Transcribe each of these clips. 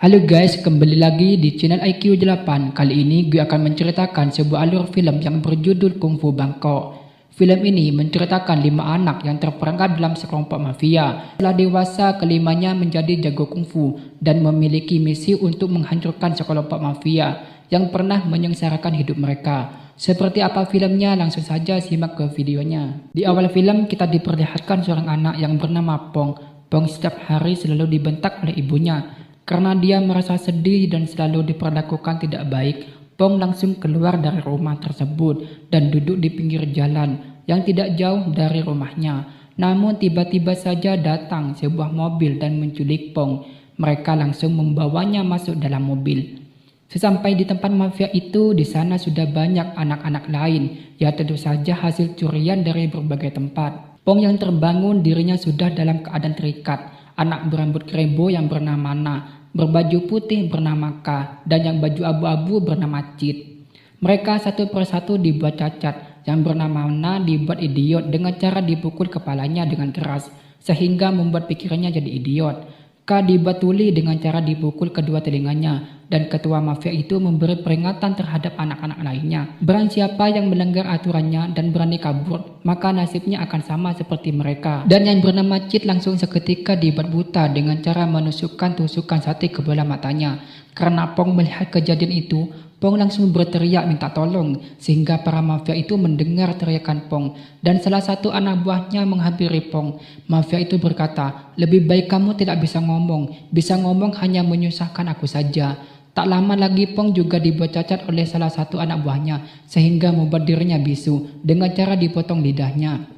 Halo guys, kembali lagi di channel IQ8. Kali ini gue akan menceritakan sebuah alur film yang berjudul Kung Fu Bangkok. Film ini menceritakan 5 anak yang terperangkap dalam sekelompok mafia. Setelah dewasa, kelimanya menjadi jago kungfu dan memiliki misi untuk menghancurkan sekelompok mafia yang pernah menyengsarakan hidup mereka. Seperti apa filmnya? Langsung saja simak ke videonya. Di awal film kita diperlihatkan seorang anak yang bernama Pong. Pong setiap hari selalu dibentak oleh ibunya. Karena dia merasa sedih dan selalu diperlakukan tidak baik, Pong langsung keluar dari rumah tersebut dan duduk di pinggir jalan yang tidak jauh dari rumahnya. Namun tiba-tiba saja datang sebuah mobil dan menculik Pong. Mereka langsung membawanya masuk dalam mobil. Sesampai di tempat mafia itu, di sana sudah banyak anak-anak lain, ya tentu saja hasil curian dari berbagai tempat. Pong yang terbangun dirinya sudah dalam keadaan terikat. Anak berambut krebo yang bernama Na, berbaju putih bernama Ka, dan yang baju abu-abu bernama Cit. Mereka satu persatu dibuat cacat. Yang bernama Na dibuat idiot dengan cara dipukul kepalanya dengan keras, sehingga membuat pikirannya jadi idiot. Ka dibuat tuli dengan cara dipukul kedua telinganya, dan ketua mafia itu memberi peringatan terhadap anak-anak lainnya. Barang siapa yang melanggar aturannya dan berani kabur, maka nasibnya akan sama seperti mereka. Dan yang bernama Cit langsung seketika dibuat buta dengan cara menusukkan tusukan sate ke bola matanya. Karena Pong melihat kejadian itu, Pong langsung berteriak minta tolong, sehingga para mafia itu mendengar teriakan Pong, dan salah satu anak buahnya menghampiri Pong. Mafia itu berkata, lebih baik kamu tidak bisa ngomong hanya menyusahkan aku saja. Tak lama lagi Pong juga dibuat cacat oleh salah satu anak buahnya, sehingga membuat dirinya bisu dengan cara dipotong lidahnya.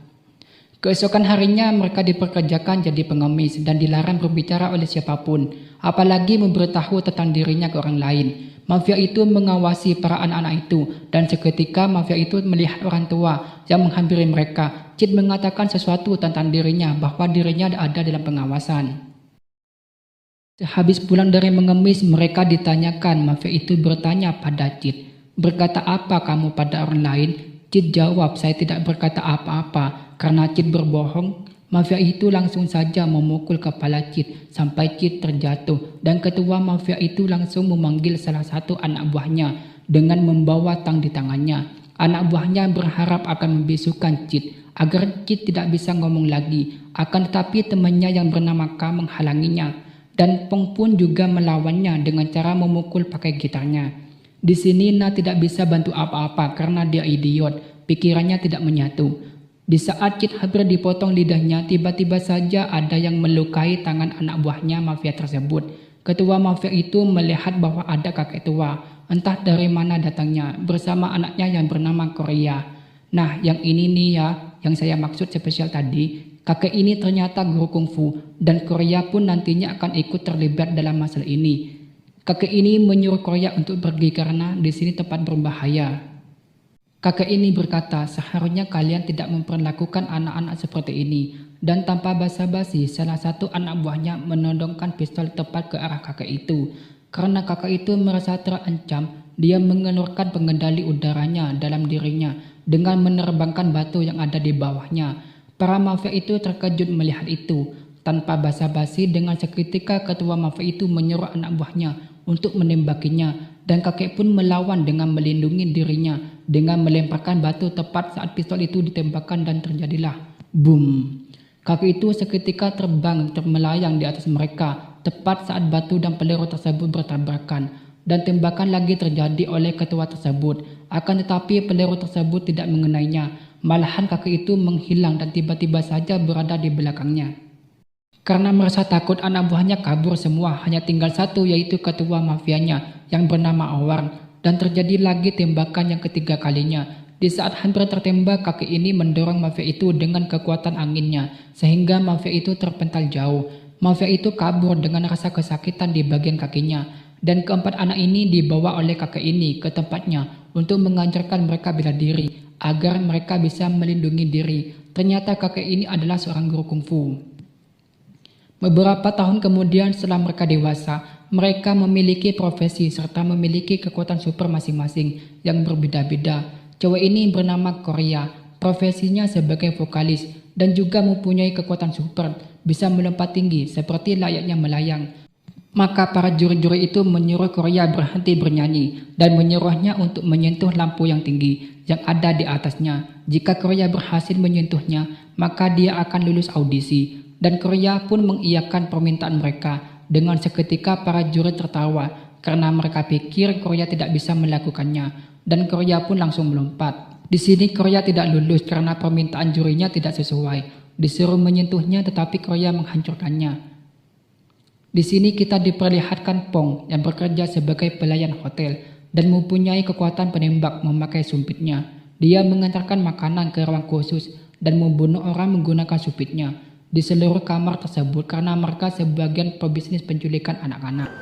Keesokan harinya mereka dipekerjakan jadi pengemis dan dilarang berbicara oleh siapapun, apalagi memberitahu tentang dirinya ke orang lain. Mafia itu mengawasi para anak-anak itu, dan seketika mafia itu melihat orang tua yang menghampiri mereka. Cit mengatakan sesuatu tentang dirinya, bahwa dirinya ada dalam pengawasan. Sehabis pulang dari mengemis, mereka ditanyakan. Mafia itu bertanya pada Cit, berkata apa kamu pada orang lain? Cit jawab, saya tidak berkata apa-apa. Karena Cit berbohong, mafia itu langsung saja memukul kepala Cit sampai Cit terjatuh, dan ketua mafia itu langsung memanggil salah satu anak buahnya dengan membawa tang di tangannya. Anak buahnya berharap akan membisukan Cit agar Cit tidak bisa ngomong lagi. Akan tetapi temannya yang bernama Ka menghalanginya, dan Pong pun juga melawannya dengan cara memukul pakai gitarnya. Di sini Na tidak bisa bantu apa-apa karena dia idiot, pikirannya tidak menyatu. Di saat Cit hampir dipotong lidahnya, tiba-tiba saja ada yang melukai tangan anak buahnya mafia tersebut. Ketua mafia itu melihat bahwa ada kakek tua, entah dari mana datangnya, bersama anaknya yang bernama Korea. Nah, yang ini nih ya, yang saya maksud spesial tadi. Kakek ini ternyata guru kungfu, dan Korea pun nantinya akan ikut terlibat dalam masalah ini. Kakek ini menyuruh Korea untuk pergi karena di sini tempat berbahaya. Kakek ini berkata, seharusnya kalian tidak memperlakukan anak-anak seperti ini. Dan tanpa basa-basi, salah satu anak buahnya menodongkan pistol tepat ke arah kakek itu. Karena kakek itu merasa terancam, dia mengeluarkan pengendali udaranya dalam dirinya dengan menerbangkan batu yang ada di bawahnya. Para mafia itu terkejut melihat itu. Tanpa basa-basi, dengan seketika ketua mafia itu menyuruh anak buahnya untuk menembakinya, dan kakek pun melawan dengan melindungi dirinya dengan melemparkan batu tepat saat pistol itu ditembakkan, dan terjadilah boom. Kakek itu seketika terbang melayang di atas mereka tepat saat batu dan peluru tersebut bertabrakan, dan tembakan lagi terjadi oleh ketua tersebut. Akan tetapi peluru tersebut tidak mengenainya, malahan kakek itu menghilang dan tiba-tiba saja berada di belakangnya. Karena merasa takut, anak buahnya kabur semua, hanya tinggal satu, yaitu ketua mafianya yang bernama Awang. Dan terjadi lagi tembakan yang ketiga kalinya. Di saat hampir tertembak, kakek ini mendorong mafia itu dengan kekuatan anginnya, sehingga mafia itu terpental jauh. Mafia itu kabur dengan rasa kesakitan di bagian kakinya, dan keempat anak ini dibawa oleh kakek ini ke tempatnya untuk mengajarkan mereka bela diri, agar mereka bisa melindungi diri. Ternyata kakek ini adalah seorang guru kungfu. Beberapa tahun kemudian, setelah mereka dewasa, mereka memiliki profesi serta memiliki kekuatan super masing-masing yang berbeda-beda. Cewek ini bernama Korea, profesinya sebagai vokalis dan juga mempunyai kekuatan super, bisa melompat tinggi seperti layaknya melayang. Maka para juri-juri itu menyuruh Korea berhenti bernyanyi dan menyuruhnya untuk menyentuh lampu yang tinggi yang ada di atasnya. Jika Korea berhasil menyentuhnya, maka dia akan lulus audisi. Dan Korea pun mengiyakan permintaan mereka. Dengan seketika para juri tertawa karena mereka pikir Korea tidak bisa melakukannya. Dan Korea pun langsung melompat. Di sini Korea tidak lulus karena permintaan jurinya tidak sesuai. Disuruh menyentuhnya tetapi Korea menghancurkannya. Di sini kita diperlihatkan Pong yang bekerja sebagai pelayan hotel dan mempunyai kekuatan penembak memakai sumpitnya. Dia mengantarkan makanan ke ruang khusus dan membunuh orang menggunakan sumpitnya di seluruh kamar tersebut karena mereka sebagian pebisnis penculikan anak-anak.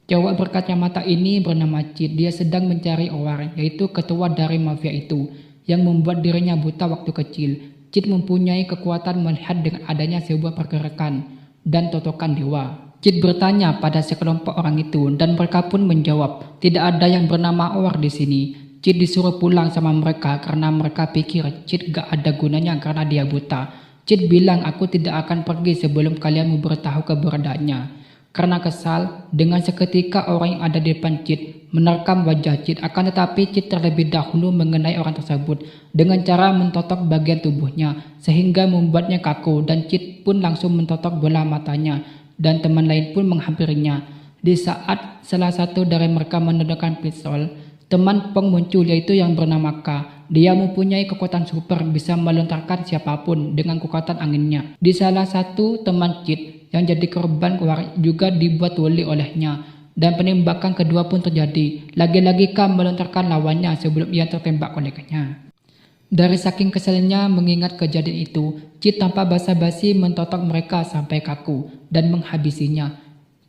Cowok berkacamata ini bernama Chit. Dia sedang mencari Owar, yaitu ketua dari mafia itu, yang membuat dirinya buta waktu kecil. Chit mempunyai kekuatan melihat dengan adanya sebuah pergerakan dan totokan dewa. Chit bertanya pada sekelompok orang itu dan mereka pun menjawab, tidak ada yang bernama Owar di sini. Chit disuruh pulang sama mereka karena mereka pikir Chit gak ada gunanya karena dia buta. Chit bilang, aku tidak akan pergi sebelum kalian memberitahu keberadaannya. Karena kesal, dengan seketika orang yang ada di depan Chit menerkam wajah Chit, akan tetapi Chit terlebih dahulu mengenai orang tersebut dengan cara mentotok bagian tubuhnya sehingga membuatnya kaku dan Chit pun langsung mentotok bola matanya dan teman lain pun menghampirinya. Di saat salah satu dari mereka menodongkan pistol, teman Pong muncul yaitu yang bernama K. Dia mempunyai kekuatan super, bisa melontarkan siapapun dengan kekuatan anginnya. Di salah satu teman Chit yang jadi korban juga dibuat wali olehnya dan penembakan kedua pun terjadi. Lagi-lagi K melontarkan lawannya sebelum ia tertembak oleh K-nya. Dari saking keselnya mengingat kejadian itu, Chit tanpa basa-basi mentotok mereka sampai kaku dan menghabisinya.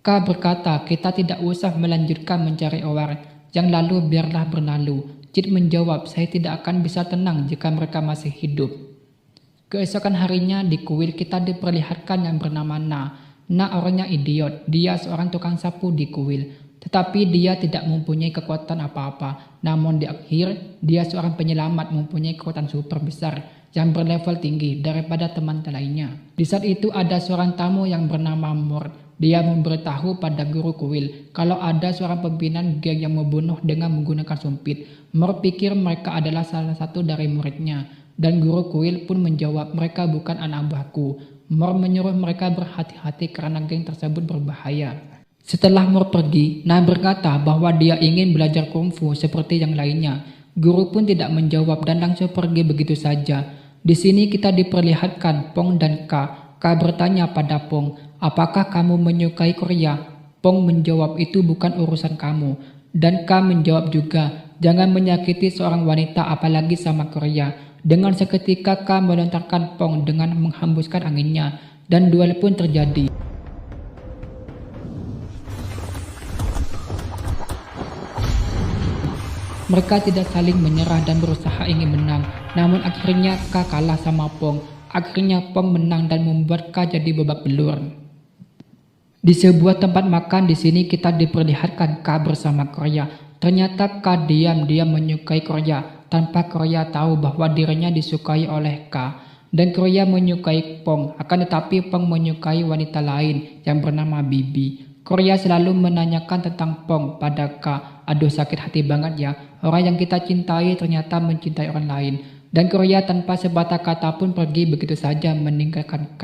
K berkata, kita tidak usah melanjutkan mencari Owar, yang lalu biarlah berlalu. Chit menjawab, saya tidak akan bisa tenang jika mereka masih hidup. Keesokan harinya di kuil kita diperlihatkan yang bernama Na. Na orangnya idiot, dia seorang tukang sapu di kuil. Tetapi dia tidak mempunyai kekuatan apa-apa. Namun di akhir, dia seorang penyelamat mempunyai kekuatan super besar yang berlevel tinggi daripada teman lainnya. Di saat itu ada seorang tamu yang bernama Mor. Dia memberitahu pada guru kuil kalau ada seorang pimpinan geng yang membunuh dengan menggunakan sumpit. Mor pikir mereka adalah salah satu dari muridnya. Dan guru kuil pun menjawab, mereka bukan anak buahku. Mor menyuruh mereka berhati-hati karena geng tersebut berbahaya. Setelah Mor pergi, Na berkata bahwa dia ingin belajar kungfu seperti yang lainnya. Guru pun tidak menjawab dan langsung pergi begitu saja. Di sini kita diperlihatkan Pong dan K. K bertanya pada Pong, apakah kamu menyukai Korea? Pong menjawab, itu bukan urusan kamu. Dan K menjawab juga, jangan menyakiti seorang wanita apalagi sama Korea. Dengan seketika K melontarkan Pong dengan menghembuskan anginnya dan duel pun terjadi. Mereka tidak saling menyerah dan berusaha ingin menang. Namun akhirnya K kalah sama Pong. Akhirnya Pong menang dan membuat K jadi babak belur. Di sebuah tempat makan di sini kita diperlihatkan K bersama Korea. Ternyata K diam-diam menyukai Korea tanpa Korea tahu bahwa dirinya disukai oleh K. Dan Korea menyukai Pong, akan tetapi Pong menyukai wanita lain yang bernama Bibi. Korea selalu menanyakan tentang Pong pada K. Aduh, sakit hati banget ya, orang yang kita cintai ternyata mencintai orang lain. Dan Korea tanpa sebatang kata pun pergi begitu saja meninggalkan K.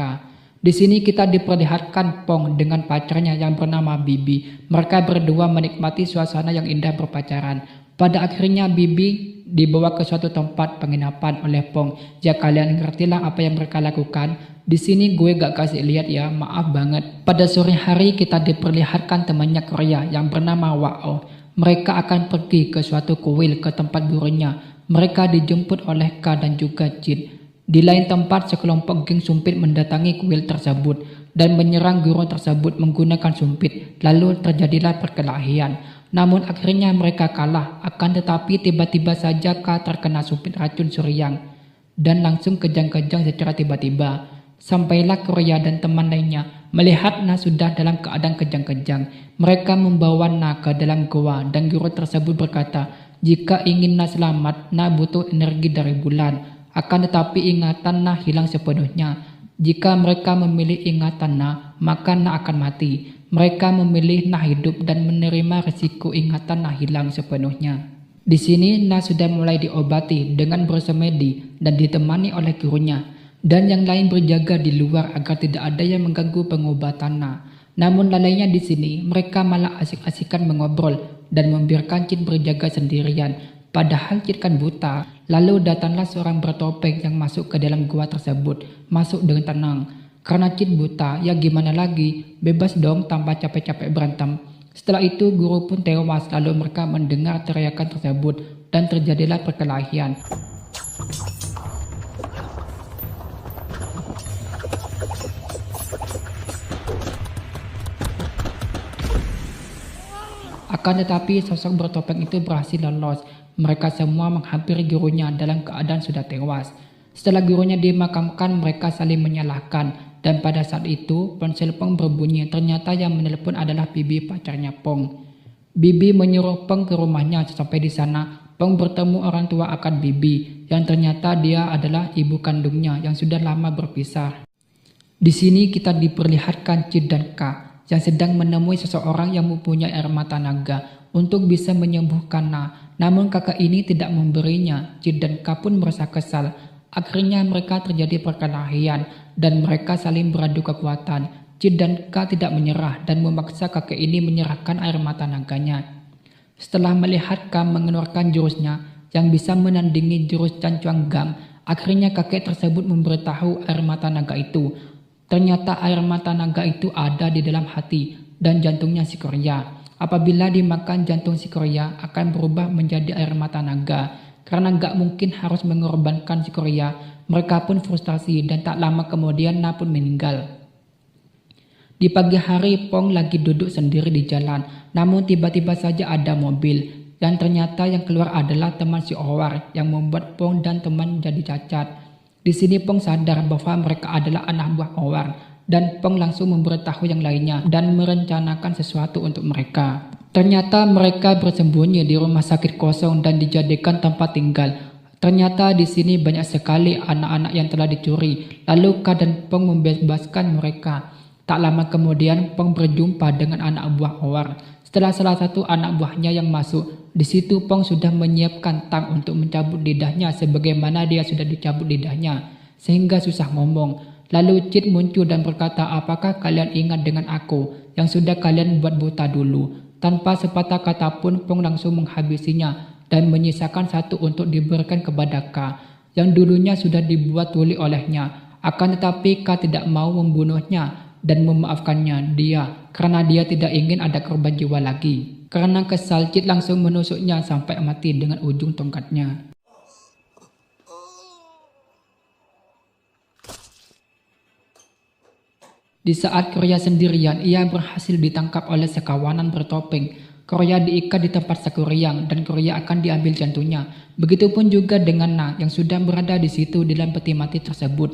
Di sini kita diperlihatkan Pong dengan pacarnya yang bernama Bibi. Mereka berdua menikmati suasana yang indah berpacaran. Pada akhirnya Bibi dibawa ke suatu tempat penginapan oleh Pong. Ya kalian ngertilah apa yang mereka lakukan. Di sini gue gak kasih lihat ya, maaf banget. Pada sore hari kita diperlihatkan temannya Korea yang bernama Wao. Mereka akan pergi ke suatu kuil ke tempat gurunya. Mereka dijemput oleh K dan juga Chit. Di lain tempat sekelompok geng sumpit mendatangi kuil tersebut dan menyerang guru tersebut menggunakan sumpit. Lalu terjadilah perkelahian. Namun akhirnya mereka kalah, akan tetapi tiba-tiba saja K terkena sumpit racun suriang dan langsung kejang-kejang secara tiba-tiba. Sampailah Korea dan teman lainnya melihat Na sudah dalam keadaan kejang-kejang. Mereka membawa Na ke dalam goa dan guru tersebut berkata, jika ingin Na selamat, Na butuh energi dari bulan. Akan tetapi ingatan Na hilang sepenuhnya. Jika mereka memilih ingatan Na, maka Na akan mati. Mereka memilih Na hidup dan menerima risiko ingatan Na hilang sepenuhnya. Di sini Na sudah mulai diobati dengan bersemedi dan ditemani oleh gurunya, dan yang lain berjaga di luar agar tidak ada yang mengganggu pengobatan Na. Namun lalainya di sini mereka malah asik-asikan mengobrol dan membiarkan Cid berjaga sendirian. Padahal Cid kan buta. Lalu datanglah seorang bertopeng yang masuk ke dalam gua tersebut, masuk dengan tenang. Karena Cid buta, ya gimana lagi, bebas dong tanpa capek-capek berantem. Setelah itu guru pun tewas, lalu mereka mendengar teriakan tersebut dan terjadilah perkelahian. Akan tetapi sosok bertopeng itu berhasil lolos. Mereka semua menghampiri gurunya dalam keadaan sudah tewas. Setelah gurunya dimakamkan, mereka saling menyalahkan. Dan pada saat itu ponsel Pong berbunyi. Ternyata yang menelpon adalah Bibi, pacarnya Pong. Bibi menyuruh Pong ke rumahnya. Sampai di sana Pong bertemu orang tua akad Bibi, yang ternyata dia adalah ibu kandungnya yang sudah lama berpisah. Di sini kita diperlihatkan Cid dan Ka yang sedang menemui seseorang yang mempunyai air mata naga untuk bisa menyembuhkan Na. Namun kakak ini tidak memberinya. Cid dan Ka pun merasa kesal. Akhirnya mereka terjadi perkelahian dan mereka saling beradu kekuatan. Cid dan Ka tidak menyerah dan memaksa kakek ini menyerahkan air mata naganya. Setelah melihat Ka mengeluarkan jurusnya yang bisa menandingi jurus Can Chuang Gam, akhirnya kakek tersebut memberitahu air mata naga itu. Ternyata air mata naga itu ada di dalam hati dan jantungnya si Korea. Apabila dimakan jantung si Korea akan berubah menjadi air mata naga. Karena gak mungkin harus mengorbankan si Korea, mereka pun frustasi dan tak lama kemudian Na pun meninggal. Di pagi hari Pong lagi duduk sendiri di jalan, namun tiba-tiba saja ada mobil. Dan ternyata yang keluar adalah teman si Owar yang membuat Pong dan teman jadi cacat. Di sini Pong sadar bahwa mereka adalah anak buah Owar. Dan Pong langsung memberitahu yang lainnya dan merencanakan sesuatu untuk mereka. Ternyata mereka bersembunyi di rumah sakit kosong dan dijadikan tempat tinggal. Ternyata di sini banyak sekali anak-anak yang telah dicuri. Lalu Ka dan Pong membebaskan mereka. Tak lama kemudian Pong berjumpa dengan anak buah Owar. Setelah salah satu anak buahnya yang masuk, di situ Pong sudah menyiapkan tang untuk mencabut lidahnya sebagaimana dia sudah dicabut lidahnya, sehingga susah ngomong. Lalu Cid muncul dan berkata, apakah kalian ingat dengan aku yang sudah kalian buat buta dulu? Tanpa sepatah kata pun Pong langsung menghabisinya dan menyisakan satu untuk diberikan kepada Ka yang dulunya sudah dibuat tuli olehnya. Akan tetapi Ka tidak mau membunuhnya dan memaafkannya dia karena dia tidak ingin ada korban jiwa lagi. Karena kesal, Cid langsung menusuknya sampai mati dengan ujung tongkatnya. Di saat Korea sendirian, ia berhasil ditangkap oleh sekawanan bertopeng. Korea diikat di tempat Sakuriang dan Korea akan diambil jantungnya. Begitupun juga dengan Na yang sudah berada di situ di dalam peti mati tersebut.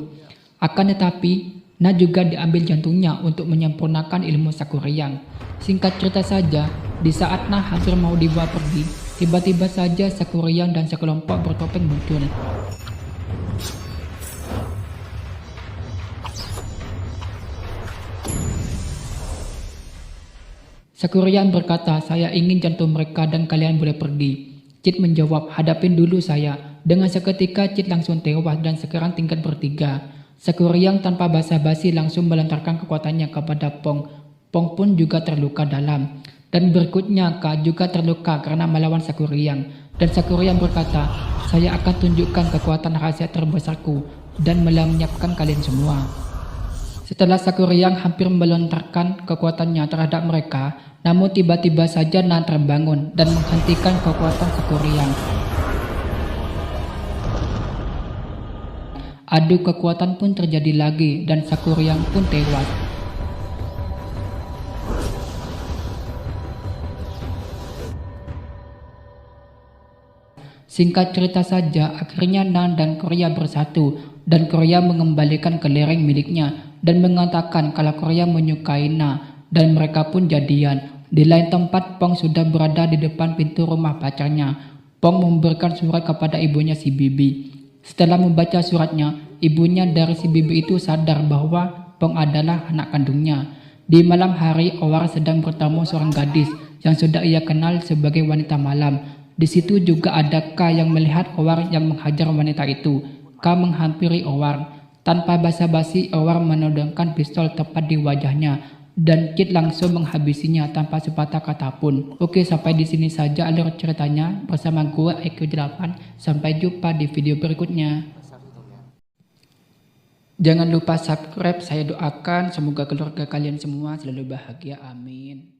Akan tetapi, Na juga diambil jantungnya untuk menyempurnakan ilmu Sakuriang. Singkat cerita saja, di saat Na hampir mau dibawa pergi, tiba-tiba saja Sakuriang dan sekelompok bertopeng muncul. Sakuriang berkata, saya ingin jantung mereka dan kalian boleh pergi. Cid menjawab, hadapin dulu saya. Dengan seketika Cid langsung tewas dan sekarang tinggal bertiga. Sakuriang tanpa basa-basi langsung melontarkan kekuatannya kepada Pong. Pong pun juga terluka dalam. Dan berikutnya Ka juga terluka karena melawan Sakuriang. Dan Sakuriang berkata, saya akan tunjukkan kekuatan rahasia terbesarku dan melenyapkan kalian semua. Setelah Sakuriang hampir melontarkan kekuatannya terhadap mereka, namun tiba-tiba saja Na terbangun dan menghentikan kekuatan Sakuriang. Adu kekuatan pun terjadi lagi dan Sakuriang pun tewas. Singkat cerita saja, akhirnya Na dan Korea bersatu dan Korea mengembalikan kelereng miliknya dan mengatakan kalau Korea menyukai Na dan mereka pun jadian. Di lain tempat, Pong sudah berada di depan pintu rumah pacarnya. Pong memberikan surat kepada ibunya si Bibi. Setelah membaca suratnya, ibunya dari si bibi itu sadar bahwa Pong adalah anak kandungnya. Di malam hari, Owar sedang bertemu seorang gadis yang sudah ia kenal sebagai wanita malam. Di situ juga ada Ka yang melihat Owar yang menghajar wanita itu. Ka menghampiri Owar. Tanpa basa-basi, Owar menodongkan pistol tepat di wajahnya dan Kit langsung menghabisinya tanpa sepatah kata pun. Oke, sampai di sini saja alur ceritanya bersama gue IQ8. Sampai jumpa di video berikutnya. Jangan lupa subscribe, saya doakan semoga keluarga kalian semua selalu bahagia, amin.